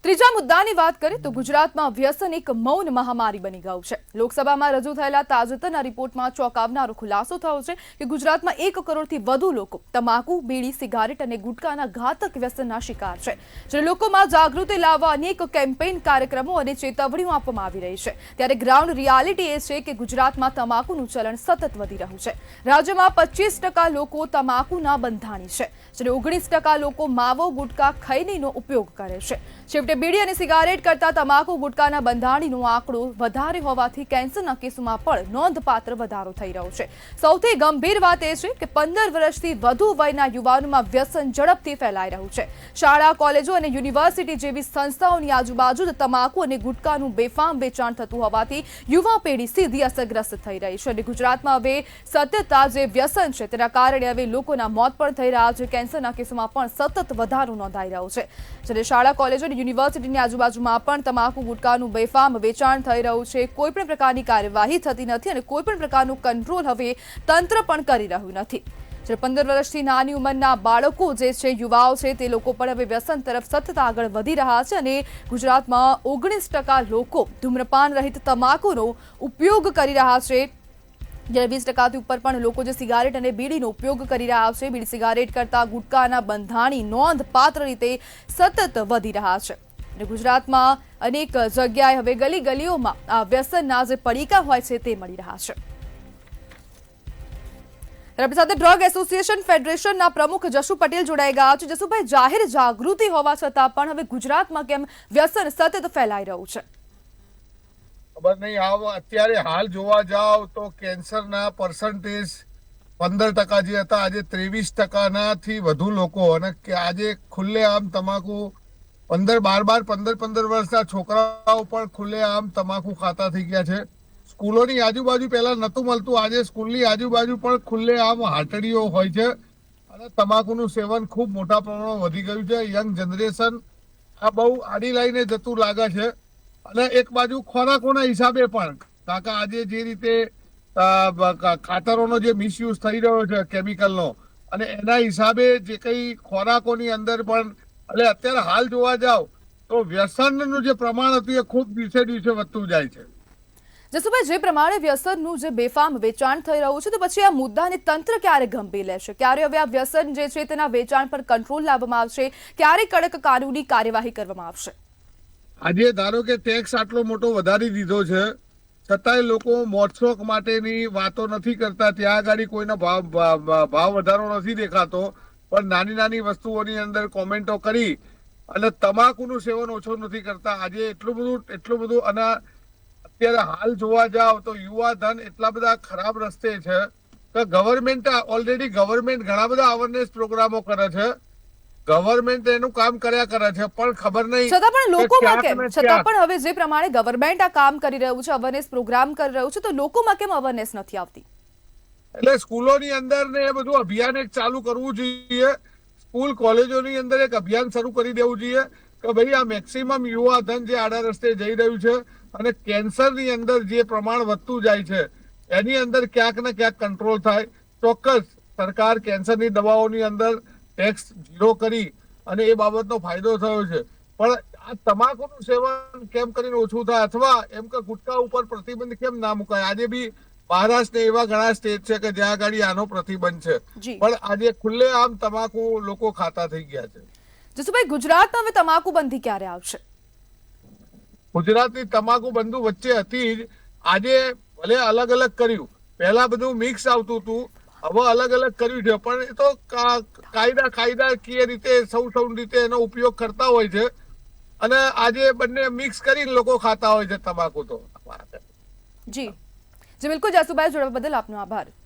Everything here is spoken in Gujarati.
ત્રીજા મુદ્દાની વાત કરીએ તો ગુજરાતમાં વ્યસન એક મૌન મહામારી બની ગયું છે। લોકસભામાં રજૂ થયેલા તાજેતરના રિપોર્ટમાં ચોંકાવનારો ખુલાસો થયો છે કે ગુજરાતમાં 1 કરોડથી વધુ લોકો તમાકુ, બીડી, સિગારેટ અને ગુટકાના ઘાતક વ્યસનના શિકાર છે। જે લોકોમાં જાગૃતિ લાવવા અનેક કેમ્પેઇન કાર્યક્રમો અને ચેતવણીઓ આપવામાં આવી રહી છે, ત્યારે ગ્રાઉન્ડ રિયાલિટી એ છે કે ગુજરાતમાં તમાકુનું ચલણ સતત વધી રહ્યું છે। રાજ્યમાં 25% લોકો તમાકુના બંધાણી છે, જ્યારે 19% લોકો માવો, ગુટકા, ખૈનીનો ઉપયોગ કરે છે। છેવટે બીડી અને સિગારેટ કરતા તમાકુ, ગુટકાના બંધાણીનો આંકડો વધારે હોવાથી કેન્સરના કેસોમાં પણ નોંધપાત્ર વધારો થઈ રહ્યો છે। સૌથી ગંભીર વાત એ છે કે 15 વર્ષથી વધુ વયના યુવાનોમાં વ્યસન ઝડપથી ફેલાઈ રહ્યું છે। શાળા, કોલેજો અને યુનિવર્સિટી જેવી સંસ્થાઓની આજુબાજુ જ તમાકુ અને ગુટકાનું બેફામ વેચાણ થતું હોવાથી યુવા પેઢી સીધી અસરગ્રસ્ત થઈ રહી છે અને ગુજરાતમાં હવે સતત આ જે વ્યસન છે તેના કારણે હવે લોકોના મોત પણ થઈ રહ્યા છે। કેન્સરના કેસોમાં પણ સતત વધારો નોંધાઈ રહ્યો છે, જ્યારે શાળા, કોલેજો અને યુનિવર્સિટીની આજુબાજુમાં પણ તમાકુ, ગુટકાનું બેફામ વેચાણ થઈ રહ્યું છે। કોઈ પણ પ્રકારની કાર્યવાહી થતી નથી અને કોઈ પણ પ્રકારનું કંટ્રોલ હવે તંત્ર પણ કરી રહ્યું નથી। જ્યારે 15 વર્ષથી નાની ઉંમરના બાળકો જે છે, યુવાઓ છે, તે લોકો પણ હવે વ્યસન તરફ સતત આગળ વધી રહ્યા છે અને ગુજરાતમાં 19% લોકો ધૂમ્રપાન રહિત તમાકુનો ઉપયોગ કરી રહ્યા છે, જ્યારે 20%થી ઉપર પણ લોકો જે સિગારેટ અને બીડીનો ઉપયોગ કરી રહ્યા છે। બીડી, સિગારેટ કરતા ગુટકાના બંધાણી નોંધપાત્ર રીતે સતત વધી રહ્યા છે અને ગુજરાતમાં અનેક જગ્યાએ હવે ગલી ગલીઓમાં આ વ્યસનના જે પડીકા હોય છે તે મળી રહ્યા છે। આપણી સાથે ડ્રગ એસોસિએશન ફેડરેશનના પ્રમુખ જસુ પટેલ જોડાઈ ગયા છે। જસુભાઈ, જાહેર જાગૃતિ હોવા છતાં પણ હવે ગુજરાતમાં કેમ વ્યસન સતત ફેલાઈ રહ્યું છે? ખબર નહીં। અત્યારે હાલ જોવા જાવ તો કેન્સરના પર્સન્ટેજ 15% જે હતા આજે 23%થી વધુ લોકો, અને આજે ખુલ્લેઆમ તમાકુ 15 વર્ષના છોકરાઓ પણ ખુલ્લેઆમ તમાકુ ખાતા થઈ ગયા છે। સ્કૂલોની આજુબાજુ પહેલા નહોતું મળતું, આજે સ્કૂલની આજુબાજુ પણ ખુલ્લેઆમ હાટડીઓ હોય છે અને તમાકુનું સેવન ખૂબ મોટા પ્રમાણમાં વધી ગયું છે। યંગ જનરેશન આ બહુ આડી લાઈને જતું લાગે છે અને એક બાજુ ખોરાકોના હિસાબે પણ કાકા આજે જે રીતે ખાતરોનો જે મિસયુઝ થઈ રહ્યો છે કેમિકલનો, અને એના હિસાબે જે કઈ ખોરાકોની અંદર પણ એટલે અત્યારે હાલ જોવા જાવ તો વ્યસનનું જે પ્રમાણ હતું એ ખૂબ દિવસે દિવસે વધતું જાય છે। જસુભાઈ, જે પ્રમાણે વ્યસનનું જે બેફામ વેચાણ થઈ રહ્યું છે, તો પછી આ મુદ્દાને તંત્ર ક્યારે ગંભીર લેશે? ક્યારે હવે આ વ્યસન જે છે તેના વેચાણ પર કંટ્રોલ લાવવામાં આવશે? ક્યારે કડક કાનૂની કાર્યવાહી કરવામાં આવશે? આજે ધારો કે ટેક્સ આટલો મોટો વધારી દીધો છે, છતાંય લોકો મોજશોખ માટેની વાતો નથી કરતા, ત્યાં આગળ કોઈનો ભાવ વધારો નથી દેખાતો, પણ નાની નાની વસ્તુઓની અંદર કોમેન્ટો કરી અને તમાકુનું સેવન ઓછું નથી કરતા। આજે એટલું બધું અને અત્યારે હાલ જોવા જાવ તો યુવા ધન એટલા બધા ખરાબ રસ્તે છે કે ગવર્મેન્ટ ઘણા બધા અવેરનેસ પ્રોગ્રામો કરે છે, ગવર્મેન્ટ એનું કામ કર્યા કરે છે, પણ ખબર નહીં છતાં પણ લોકોમાં કેમ? છતાં પણ હવે જે પ્રમાણે ગવર્મેન્ટ આ કામ કરી રહ્યું છે, અવેરનેસ પ્રોગ્રામ કરી રહ્યું છે, તો લોકોમાં કેમ અવેરનેસ નથી આવતી? એટલે સ્કૂલોની અંદર ને એ બધું અભિયાન એક ચાલુ કરવું જોઈએ। સ્કૂલ, કોલેજોની અંદર એક અભિયાન શરૂ કરી દેવું જોઈએ કે ભાઈ આ મેક્સિમમ યુવા ધન જે આડા રસ્તે જઈ રહ્યું છે અને કેન્સરની અંદર જે પ્રમાણ વધતું જાય છે એની અંદર ક્યાંક ને ક્યાંક કંટ્રોલ થાય। ચોક્કસ સરકાર કેન્સરની દવાઓની અંદર ટેક્સ 0 કરી અને એ બાબતનો ફાયદો થયો છે, પણ આ તમાકુનું સેવન કેમ કરીને ઓછું થાય, અથવા એમ કે ગુટકા ઉપર પ્રતિબંધ કેમ ના મુકાય? આજે બી મહારાષ્ટ્ર એવા ઘણા સ્ટેટ છે કે જ્યાં આગળ આનો પ્રતિબંધ છે, પણ આજે ખુલ્લેઆમ તમાકુ લોકો ખાતા થઈ ગયા છે। જસુભાઈ, ગુજરાતમાં હવે તમાકુ બંધી ક્યારે આવશે? ગુજરાતની તમાકુ બંધી વચ્ચે હતી જ, આજે ભલે અલગ અલગ કર્યું, પહેલા બધું મિક્સ આવતું હતું, હવે અલગ અલગ કર્યું છે, પણ એ તો કાયદાકીય રીતે સૌ રીતે એનો ઉપયોગ કરતા હોય છે અને આજે બંને મિક્સ કરીને લોકો ખાતા હોય છે તમાકુ। તો જી બિલકુલ, જસુભાઈ, જોડવા બદલ આપનો આભાર।